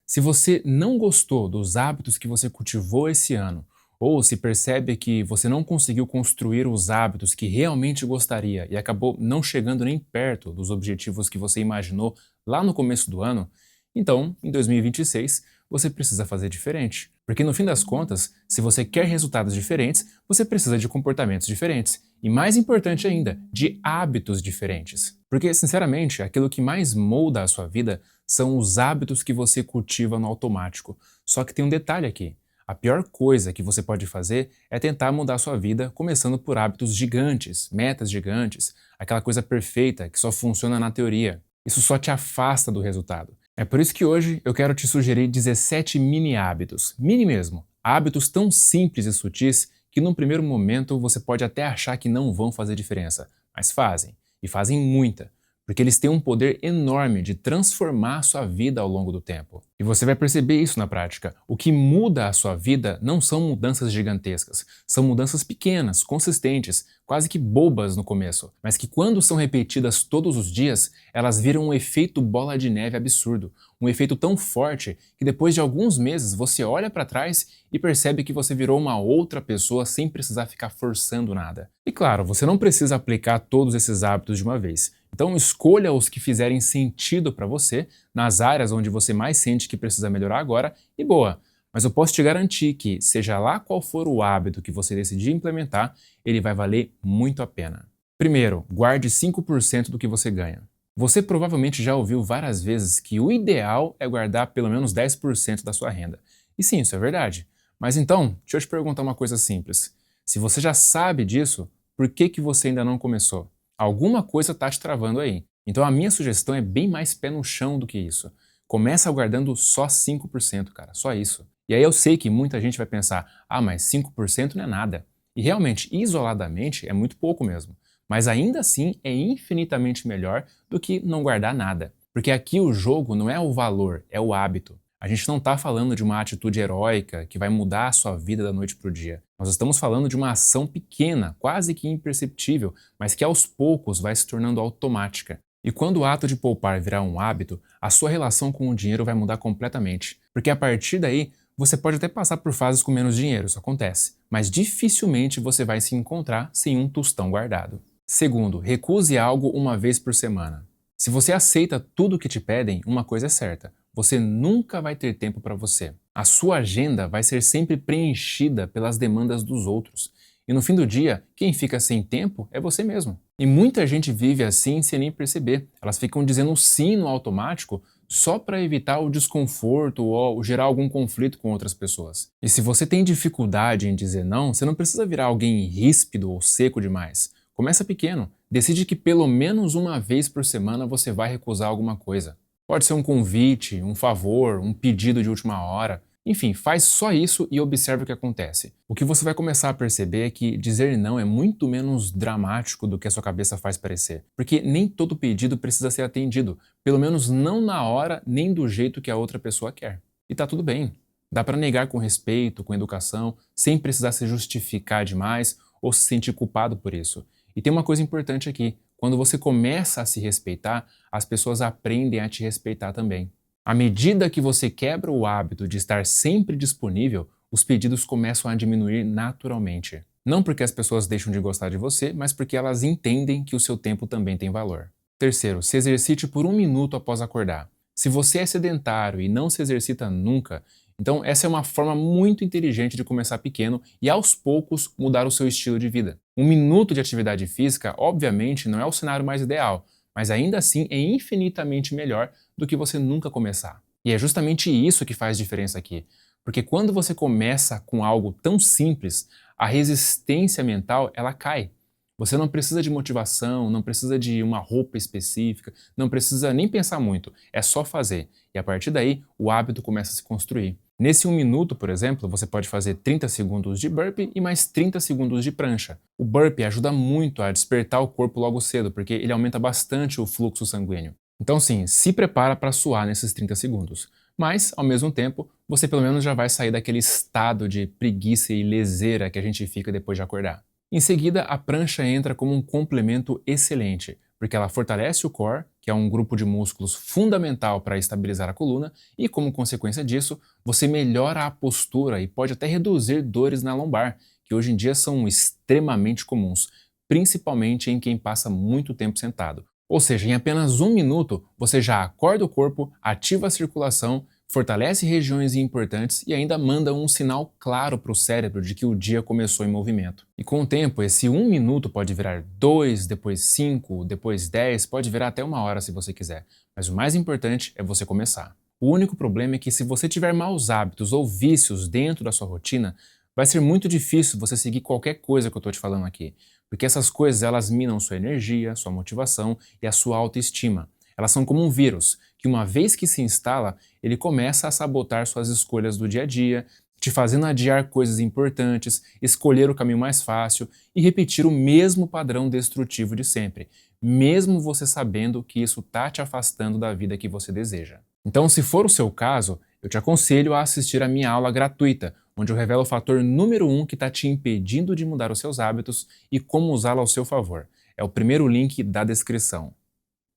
Se você não gostou dos hábitos que você cultivou esse ano, ou se percebe que você não conseguiu construir os hábitos que realmente gostaria e acabou não chegando nem perto dos objetivos que você imaginou lá no começo do ano, então, em 2026, você precisa fazer diferente. Porque no fim das contas, se você quer resultados diferentes, você precisa de comportamentos diferentes. E mais importante ainda, de hábitos diferentes. Porque, sinceramente, aquilo que mais molda a sua vida são os hábitos que você cultiva no automático. Só que tem um detalhe aqui. A pior coisa que você pode fazer é tentar mudar a sua vida começando por hábitos gigantes, metas gigantes, aquela coisa perfeita que só funciona na teoria. Isso só te afasta do resultado. É por isso que hoje eu quero te sugerir 17 mini hábitos, mini mesmo, hábitos tão simples e sutis que num primeiro momento você pode até achar que não vão fazer diferença, mas fazem, e fazem muita, porque eles têm um poder enorme de transformar a sua vida ao longo do tempo. E você vai perceber isso na prática. O que muda a sua vida não são mudanças gigantescas, são mudanças pequenas, consistentes, quase que bobas no começo, mas que quando são repetidas todos os dias, elas viram um efeito bola de neve absurdo, um efeito tão forte que depois de alguns meses você olha para trás e percebe que você virou uma outra pessoa sem precisar ficar forçando nada. E claro, você não precisa aplicar todos esses hábitos de uma vez. Então escolha os que fizerem sentido para você, nas áreas onde você mais sente que precisa melhorar agora, e boa. Mas eu posso te garantir que, seja lá qual for o hábito que você decidir implementar, ele vai valer muito a pena. Primeiro, guarde 5% do que você ganha. Você provavelmente já ouviu várias vezes que o ideal é guardar pelo menos 10% da sua renda. E sim, isso é verdade. Mas então, deixa eu te perguntar uma coisa simples. Se você já sabe disso, por que você ainda não começou? Alguma coisa está te travando aí. Então a minha sugestão é bem mais pé no chão do que isso. Começa guardando só 5%, cara, só isso. E aí eu sei que muita gente vai pensar, ah, mas 5% não é nada. E realmente, isoladamente, é muito pouco mesmo. Mas ainda assim é infinitamente melhor do que não guardar nada. Porque aqui o jogo não é o valor, é o hábito. A gente não está falando de uma atitude heróica que vai mudar a sua vida da noite para o dia. Nós estamos falando de uma ação pequena, quase que imperceptível, mas que aos poucos vai se tornando automática. E quando o ato de poupar virar um hábito, a sua relação com o dinheiro vai mudar completamente. Porque a partir daí, você pode até passar por fases com menos dinheiro, isso acontece, mas dificilmente você vai se encontrar sem um tostão guardado. Segundo, recuse algo uma vez por semana. Se você aceita tudo o que te pedem, uma coisa é certa: você nunca vai ter tempo para você. A sua agenda vai ser sempre preenchida pelas demandas dos outros. E no fim do dia, quem fica sem tempo é você mesmo. E muita gente vive assim sem nem perceber. Elas ficam dizendo sim no automático só para evitar o desconforto ou gerar algum conflito com outras pessoas. E se você tem dificuldade em dizer não, você não precisa virar alguém ríspido ou seco demais. Começa pequeno. Decide que pelo menos uma vez por semana você vai recusar alguma coisa. Pode ser um convite, um favor, um pedido de última hora. Enfim, faz só isso e observe o que acontece. O que você vai começar a perceber é que dizer não é muito menos dramático do que a sua cabeça faz parecer. Porque nem todo pedido precisa ser atendido, pelo menos não na hora nem do jeito que a outra pessoa quer. E tá tudo bem. Dá para negar com respeito, com educação, sem precisar se justificar demais ou se sentir culpado por isso. E tem uma coisa importante aqui: quando você começa a se respeitar, as pessoas aprendem a te respeitar também. À medida que você quebra o hábito de estar sempre disponível, os pedidos começam a diminuir naturalmente. Não porque as pessoas deixam de gostar de você, mas porque elas entendem que o seu tempo também tem valor. Terceiro, se exercite por 1 minuto após acordar. Se você é sedentário e não se exercita nunca, então essa é uma forma muito inteligente de começar pequeno e aos poucos mudar o seu estilo de vida. 1 minuto de atividade física, obviamente, não é o cenário mais ideal, mas ainda assim é infinitamente melhor do que você nunca começar. E é justamente isso que faz diferença aqui. Porque quando você começa com algo tão simples, a resistência mental ela cai. Você não precisa de motivação, não precisa de uma roupa específica, não precisa nem pensar muito, é só fazer. E a partir daí, o hábito começa a se construir. Nesse 1 minuto, por exemplo, você pode fazer 30 segundos de burpee e mais 30 segundos de prancha. O burpee ajuda muito a despertar o corpo logo cedo, porque ele aumenta bastante o fluxo sanguíneo. Então sim, se prepara para suar nesses 30 segundos. Mas, ao mesmo tempo, você pelo menos já vai sair daquele estado de preguiça e leseira que a gente fica depois de acordar. Em seguida, a prancha entra como um complemento excelente. porque ela fortalece o core, que é um grupo de músculos fundamental para estabilizar a coluna, e como consequência disso, você melhora a postura e pode até reduzir dores na lombar, que hoje em dia são extremamente comuns, principalmente em quem passa muito tempo sentado. Ou seja, em apenas 1 minuto, você já acorda o corpo, ativa a circulação, fortalece regiões importantes e ainda manda um sinal claro para o cérebro de que o dia começou em movimento. E com o tempo, esse 1 minuto pode virar 2, depois 5, depois 10, pode virar até 1 hora se você quiser. Mas o mais importante é você começar. O único problema é que se você tiver maus hábitos ou vícios dentro da sua rotina, vai ser muito difícil você seguir qualquer coisa que eu estou te falando aqui. Porque essas coisas elas minam sua energia, sua motivação e a sua autoestima. Elas são como um vírus, que uma vez que se instala, ele começa a sabotar suas escolhas do dia a dia, te fazendo adiar coisas importantes, escolher o caminho mais fácil e repetir o mesmo padrão destrutivo de sempre, mesmo você sabendo que isso está te afastando da vida que você deseja. Então, se for o seu caso, eu te aconselho a assistir a minha aula gratuita, onde eu revelo o fator número 1 que está te impedindo de mudar os seus hábitos e como usá-lo ao seu favor. É o primeiro link da descrição.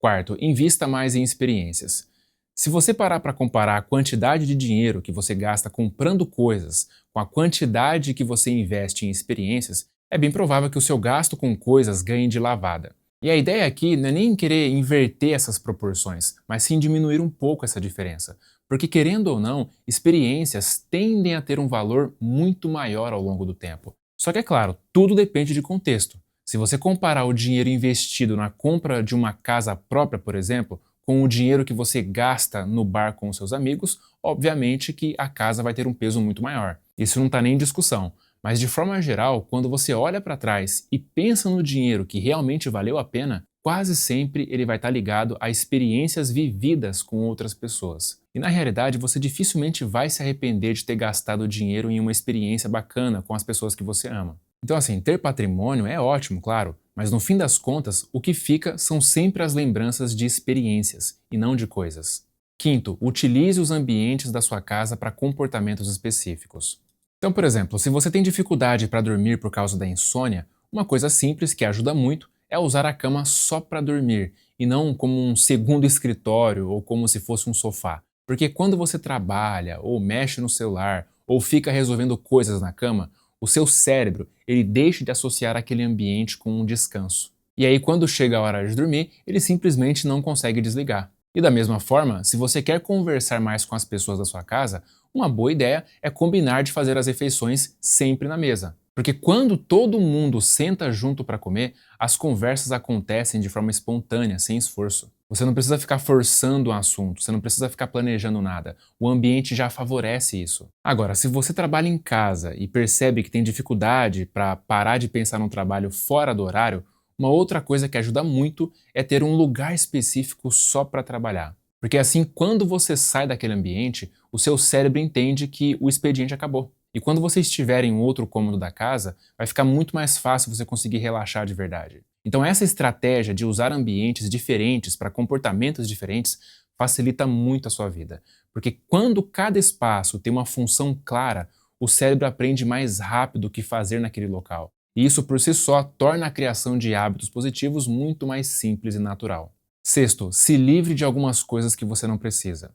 Quarto, invista mais em experiências. Se você parar para comparar a quantidade de dinheiro que você gasta comprando coisas com a quantidade que você investe em experiências, é bem provável que o seu gasto com coisas ganhe de lavada. E a ideia aqui não é nem querer inverter essas proporções, mas sim diminuir um pouco essa diferença. Porque, querendo ou não, experiências tendem a ter um valor muito maior ao longo do tempo. Só que, é claro, tudo depende de contexto. Se você comparar o dinheiro investido na compra de uma casa própria, por exemplo, com o dinheiro que você gasta no bar com os seus amigos, obviamente que a casa vai ter um peso muito maior. Isso não está nem em discussão. Mas de forma geral, quando você olha para trás e pensa no dinheiro que realmente valeu a pena, quase sempre ele vai estar ligado a experiências vividas com outras pessoas. E na realidade, você dificilmente vai se arrepender de ter gastado dinheiro em uma experiência bacana com as pessoas que você ama. Então assim, ter patrimônio é ótimo, claro, mas no fim das contas, o que fica são sempre as lembranças de experiências e não de coisas. Quinto, utilize os ambientes da sua casa para comportamentos específicos. Então, por exemplo, se você tem dificuldade para dormir por causa da insônia, uma coisa simples que ajuda muito é usar a cama só para dormir e não como um segundo escritório ou como se fosse um sofá. Porque quando você trabalha ou mexe no celular ou fica resolvendo coisas na cama, o seu cérebro ele deixa de associar aquele ambiente com um descanso. E aí quando chega a hora de dormir, ele simplesmente não consegue desligar. E da mesma forma, se você quer conversar mais com as pessoas da sua casa, uma boa ideia é combinar de fazer as refeições sempre na mesa. Porque quando todo mundo senta junto para comer, as conversas acontecem de forma espontânea, sem esforço. Você não precisa ficar forçando um assunto, você não precisa ficar planejando nada. O ambiente já favorece isso. Agora, se você trabalha em casa e percebe que tem dificuldade para parar de pensar no trabalho fora do horário, uma outra coisa que ajuda muito é ter um lugar específico só para trabalhar. Porque assim, quando você sai daquele ambiente, o seu cérebro entende que o expediente acabou. E quando você estiver em outro cômodo da casa, vai ficar muito mais fácil você conseguir relaxar de verdade. Então essa estratégia de usar ambientes diferentes para comportamentos diferentes facilita muito a sua vida. Porque quando cada espaço tem uma função clara, o cérebro aprende mais rápido o que fazer naquele local. E isso por si só torna a criação de hábitos positivos muito mais simples e natural. Sexto, se livre de algumas coisas que você não precisa.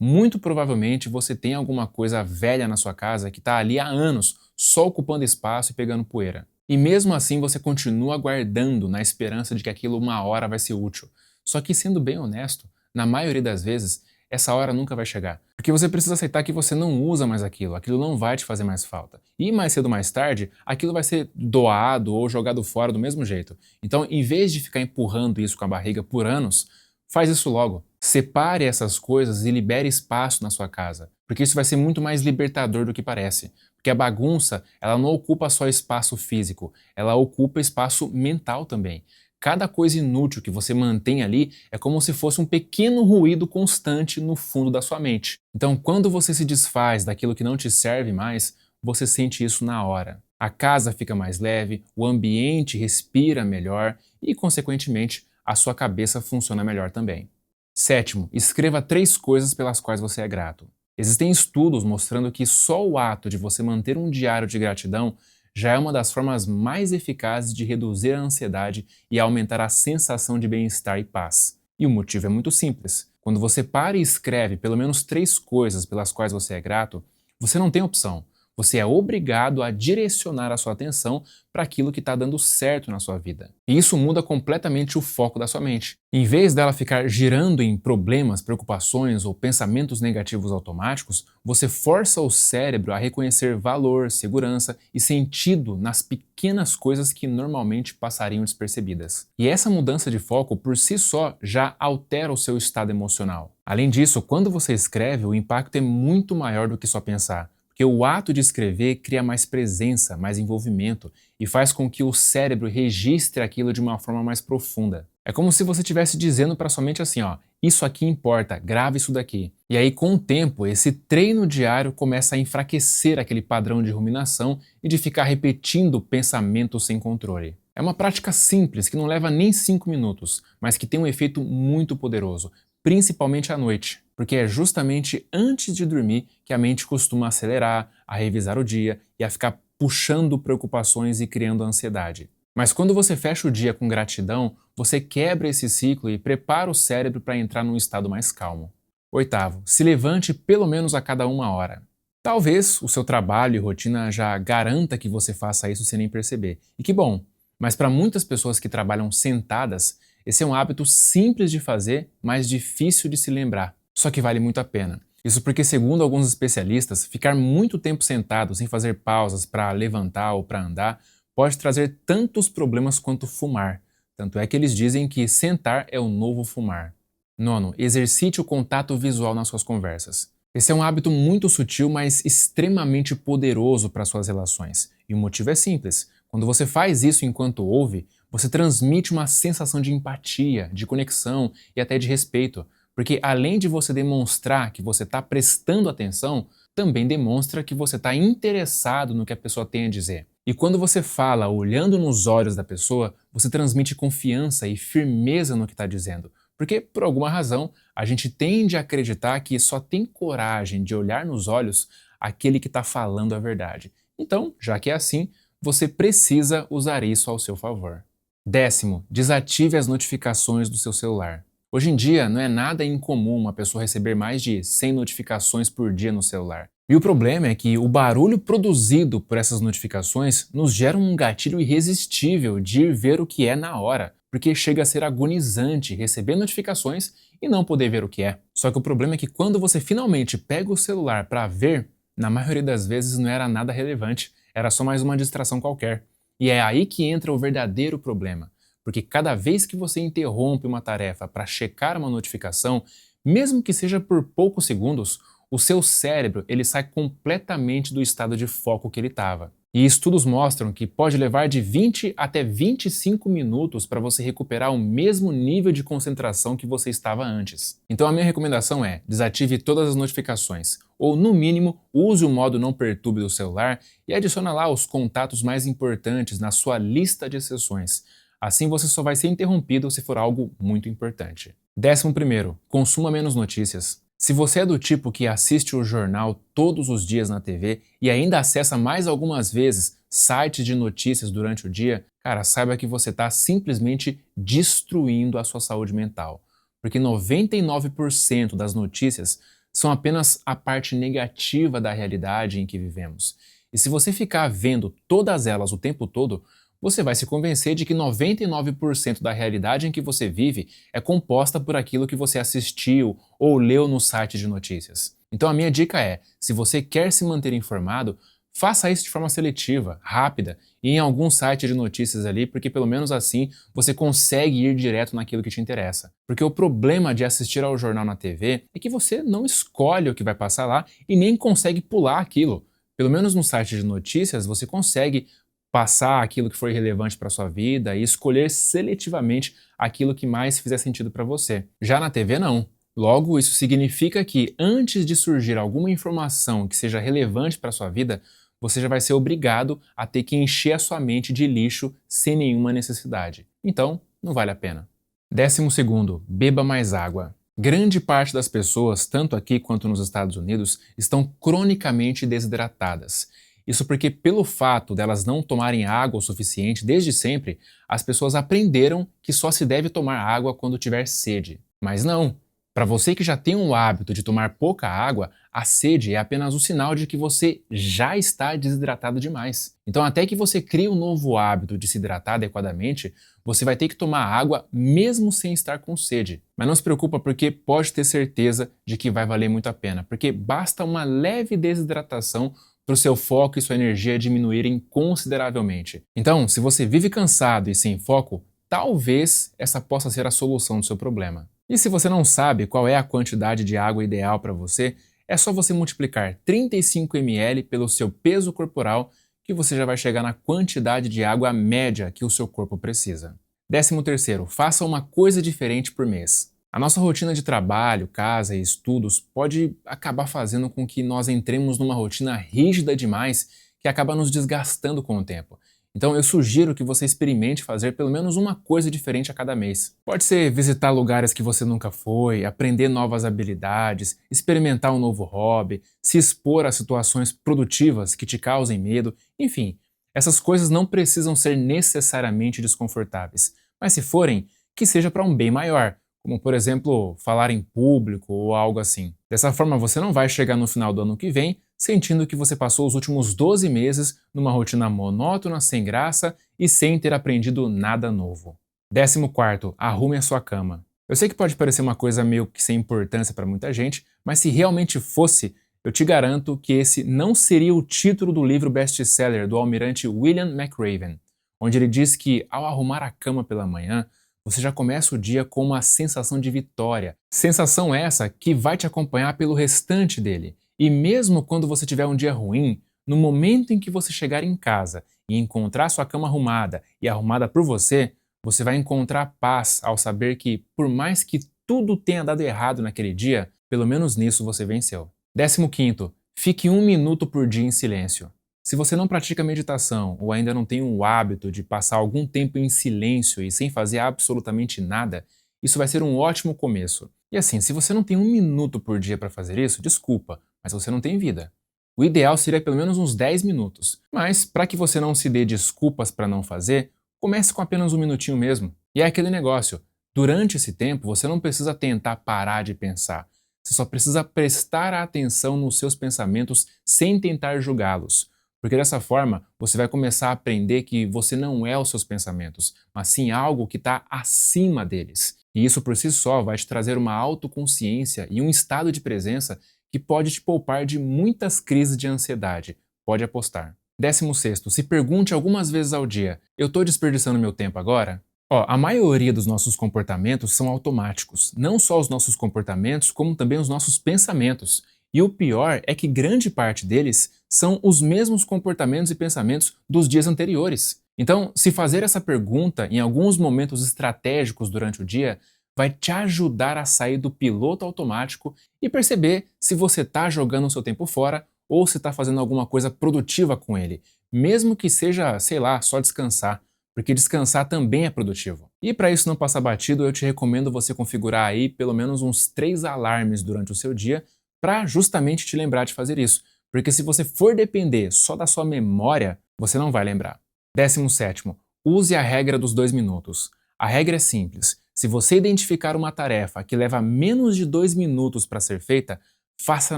Muito provavelmente você tem alguma coisa velha na sua casa que está ali há anos, só ocupando espaço e pegando poeira. E mesmo assim você continua guardando na esperança de que aquilo uma hora vai ser útil. Só que, sendo bem honesto, na maioria das vezes, essa hora nunca vai chegar. Porque você precisa aceitar que você não usa mais aquilo não vai te fazer mais falta. E mais cedo ou mais tarde, aquilo vai ser doado ou jogado fora do mesmo jeito. Então, em vez de ficar empurrando isso com a barriga por anos, faz isso logo. Separe essas coisas e libere espaço na sua casa. Porque isso vai ser muito mais libertador do que parece. Porque a bagunça, ela não ocupa só espaço físico, ela ocupa espaço mental também. Cada coisa inútil que você mantém ali é como se fosse um pequeno ruído constante no fundo da sua mente. Então, quando você se desfaz daquilo que não te serve mais, você sente isso na hora. A casa fica mais leve, o ambiente respira melhor e, consequentemente, a sua cabeça funciona melhor também. Sétimo, escreva 3 coisas pelas quais você é grato. Existem estudos mostrando que só o ato de você manter um diário de gratidão já é uma das formas mais eficazes de reduzir a ansiedade e aumentar a sensação de bem-estar e paz. E o motivo é muito simples. Quando você para e escreve pelo menos 3 coisas pelas quais você é grato, você não tem opção. Você é obrigado a direcionar a sua atenção para aquilo que está dando certo na sua vida. E isso muda completamente o foco da sua mente. Em vez dela ficar girando em problemas, preocupações ou pensamentos negativos automáticos, você força o cérebro a reconhecer valor, segurança e sentido nas pequenas coisas que normalmente passariam despercebidas. E essa mudança de foco por si só já altera o seu estado emocional. Além disso, quando você escreve, o impacto é muito maior do que só pensar. Porque o ato de escrever cria mais presença, mais envolvimento e faz com que o cérebro registre aquilo de uma forma mais profunda. É como se você estivesse dizendo para sua mente assim, ó, isso aqui importa, grava isso daqui. E aí, com o tempo, esse treino diário começa a enfraquecer aquele padrão de ruminação e de ficar repetindo pensamentos sem controle. É uma prática simples que não leva nem 5 minutos, mas que tem um efeito muito poderoso, principalmente à noite, porque é justamente antes de dormir que a mente costuma acelerar, a revisar o dia e a ficar puxando preocupações e criando ansiedade. Mas quando você fecha o dia com gratidão, você quebra esse ciclo e prepara o cérebro para entrar num estado mais calmo. Oitavo, se levante pelo menos a cada 1 hora. Talvez o seu trabalho e rotina já garanta que você faça isso sem nem perceber. E que bom! Mas para muitas pessoas que trabalham sentadas, esse é um hábito simples de fazer, mas difícil de se lembrar. Só que vale muito a pena. Isso porque, segundo alguns especialistas, ficar muito tempo sentado sem fazer pausas para levantar ou para andar pode trazer tantos problemas quanto fumar. Tanto é que eles dizem que sentar é o novo fumar. Nono, exercite o contato visual nas suas conversas. Esse é um hábito muito sutil, mas extremamente poderoso para suas relações. E o motivo é simples. Quando você faz isso enquanto ouve, você transmite uma sensação de empatia, de conexão e até de respeito. Porque além de você demonstrar que você está prestando atenção, também demonstra que você está interessado no que a pessoa tem a dizer. E quando você fala olhando nos olhos da pessoa, você transmite confiança e firmeza no que está dizendo. Porque, por alguma razão, a gente tende a acreditar que só tem coragem de olhar nos olhos aquele que está falando a verdade. Então, já que é assim, você precisa usar isso ao seu favor. Décimo, desative as notificações do seu celular. Hoje em dia, não é nada incomum uma pessoa receber mais de 100 notificações por dia no celular. E o problema é que o barulho produzido por essas notificações nos gera um gatilho irresistível de ir ver o que é na hora, porque chega a ser agonizante receber notificações e não poder ver o que é. Só que o problema é que quando você finalmente pega o celular para ver, na maioria das vezes não era nada relevante, era só mais uma distração qualquer. E é aí que entra o verdadeiro problema. Porque cada vez que você interrompe uma tarefa para checar uma notificação, mesmo que seja por poucos segundos, o seu cérebro ele sai completamente do estado de foco que ele estava. E estudos mostram que pode levar de 20 até 25 minutos para você recuperar o mesmo nível de concentração que você estava antes. Então a minha recomendação é desative todas as notificações, ou no mínimo use o modo não perturbe do celular e adicione lá os contatos mais importantes na sua lista de sessões. Assim você só vai ser interrompido se for algo muito importante. 11º, consuma menos notícias. Se você é do tipo que assiste o jornal todos os dias na TV e ainda acessa mais algumas vezes sites de notícias durante o dia, cara, saiba que você está simplesmente destruindo a sua saúde mental. Porque 99% das notícias são apenas a parte negativa da realidade em que vivemos. E se você ficar vendo todas elas o tempo todo, você vai se convencer de que 99% da realidade em que você vive é composta por aquilo que você assistiu ou leu no site de notícias. Então a minha dica é, se você quer se manter informado, faça isso de forma seletiva, rápida, e em algum site de notícias ali, porque pelo menos assim você consegue ir direto naquilo que te interessa. Porque o problema de assistir ao jornal na TV é que você não escolhe o que vai passar lá e nem consegue pular aquilo. Pelo menos no site de notícias você consegue passar aquilo que foi relevante para sua vida e escolher seletivamente aquilo que mais fizer sentido para você. Já na TV não. Logo, isso significa que antes de surgir alguma informação que seja relevante para sua vida, você já vai ser obrigado a ter que encher a sua mente de lixo sem nenhuma necessidade. Então, não vale a pena. 12º, beba mais água. Grande parte das pessoas, tanto aqui quanto nos Estados Unidos, estão cronicamente desidratadas. Isso porque, pelo fato delas não tomarem água o suficiente desde sempre, as pessoas aprenderam que só se deve tomar água quando tiver sede. Mas não! Para você que já tem o hábito de tomar pouca água, a sede é apenas o sinal de que você já está desidratado demais. Então, até que você crie um novo hábito de se hidratar adequadamente, você vai ter que tomar água mesmo sem estar com sede. Mas não se preocupa, porque pode ter certeza de que vai valer muito a pena, porque basta uma leve desidratação para o seu foco e sua energia diminuírem consideravelmente. Então, se você vive cansado e sem foco, talvez essa possa ser a solução do seu problema. E se você não sabe qual é a quantidade de água ideal para você, é só você multiplicar 35 ml pelo seu peso corporal, que você já vai chegar na quantidade de água média que o seu corpo precisa. 13º, faça uma coisa diferente por mês. A nossa rotina de trabalho, casa e estudos pode acabar fazendo com que nós entremos numa rotina rígida demais que acaba nos desgastando com o tempo. Então eu sugiro que você experimente fazer pelo menos uma coisa diferente a cada mês. Pode ser visitar lugares que você nunca foi, aprender novas habilidades, experimentar um novo hobby, se expor a situações produtivas que te causem medo, enfim. Essas coisas não precisam ser necessariamente desconfortáveis, mas se forem, que seja para um bem maior, como por exemplo, falar em público ou algo assim. Dessa forma você não vai chegar no final do ano que vem sentindo que você passou os últimos 12 meses numa rotina monótona, sem graça e sem ter aprendido nada novo. 14º, arrume a sua cama. Eu sei que pode parecer uma coisa meio que sem importância para muita gente, mas se realmente fosse, eu te garanto que esse não seria o título do livro best-seller do almirante William McRaven, onde ele diz que ao arrumar a cama pela manhã, você já começa o dia com uma sensação de vitória. Sensação essa que vai te acompanhar pelo restante dele. E mesmo quando você tiver um dia ruim, no momento em que você chegar em casa e encontrar sua cama arrumada e arrumada por você, você vai encontrar paz ao saber que, por mais que tudo tenha dado errado naquele dia, pelo menos nisso você venceu. 15º, fique 1 minuto por dia em silêncio. Se você não pratica meditação ou ainda não tem o hábito de passar algum tempo em silêncio e sem fazer absolutamente nada, isso vai ser um ótimo começo. E assim, se você não tem 1 minuto por dia para fazer isso, desculpa, mas você não tem vida. O ideal seria pelo menos uns 10 minutos. Mas, para que você não se dê desculpas para não fazer, comece com apenas 1 minutinho mesmo. E é aquele negócio, durante esse tempo você não precisa tentar parar de pensar. Você só precisa prestar atenção nos seus pensamentos sem tentar julgá-los. Porque dessa forma, você vai começar a aprender que você não é os seus pensamentos, mas sim algo que está acima deles. E isso por si só vai te trazer uma autoconsciência e um estado de presença que pode te poupar de muitas crises de ansiedade. Pode apostar. 16º, se pergunte algumas vezes ao dia, eu estou desperdiçando meu tempo agora? A maioria dos nossos comportamentos são automáticos. Não só os nossos comportamentos, como também os nossos pensamentos. E o pior é que grande parte deles são os mesmos comportamentos e pensamentos dos dias anteriores. Então, se fazer essa pergunta em alguns momentos estratégicos durante o dia, vai te ajudar a sair do piloto automático e perceber se você está jogando o seu tempo fora ou se está fazendo alguma coisa produtiva com ele, mesmo que seja, sei lá, só descansar, porque descansar também é produtivo. E para isso não passar batido, eu te recomendo você configurar aí pelo menos uns 3 alarmes durante o seu dia para justamente te lembrar de fazer isso, porque se você for depender só da sua memória, você não vai lembrar. 17º, use a regra dos 2 minutos. A regra é simples. Se você identificar uma tarefa que leva menos de 2 minutos para ser feita, faça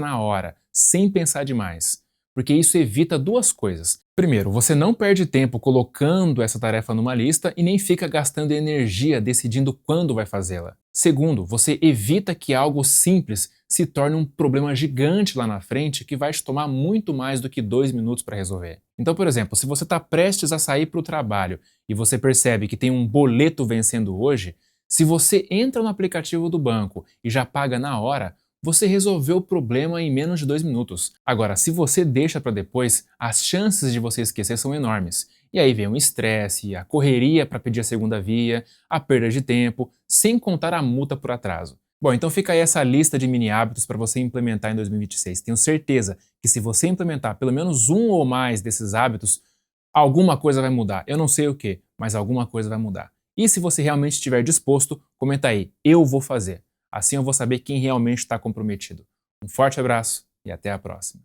na hora, sem pensar demais. Porque isso evita 2 coisas. Primeiro, você não perde tempo colocando essa tarefa numa lista e nem fica gastando energia decidindo quando vai fazê-la. Segundo, você evita que algo simples se torne um problema gigante lá na frente que vai te tomar muito mais do que 2 minutos para resolver. Então, por exemplo, se você está prestes a sair para o trabalho e você percebe que tem um boleto vencendo hoje, se você entra no aplicativo do banco e já paga na hora, você resolveu o problema em menos de 2 minutos. Agora, se você deixa para depois, as chances de você esquecer são enormes. E aí vem o estresse, a correria para pedir a segunda via, a perda de tempo, sem contar a multa por atraso. Bom, então fica aí essa lista de mini hábitos para você implementar em 2026. Tenho certeza que se você implementar pelo menos um ou mais desses hábitos, alguma coisa vai mudar. Eu não sei o que, mas alguma coisa vai mudar. E se você realmente estiver disposto, comenta aí, eu vou fazer. Assim eu vou saber quem realmente está comprometido. Um forte abraço e até a próxima.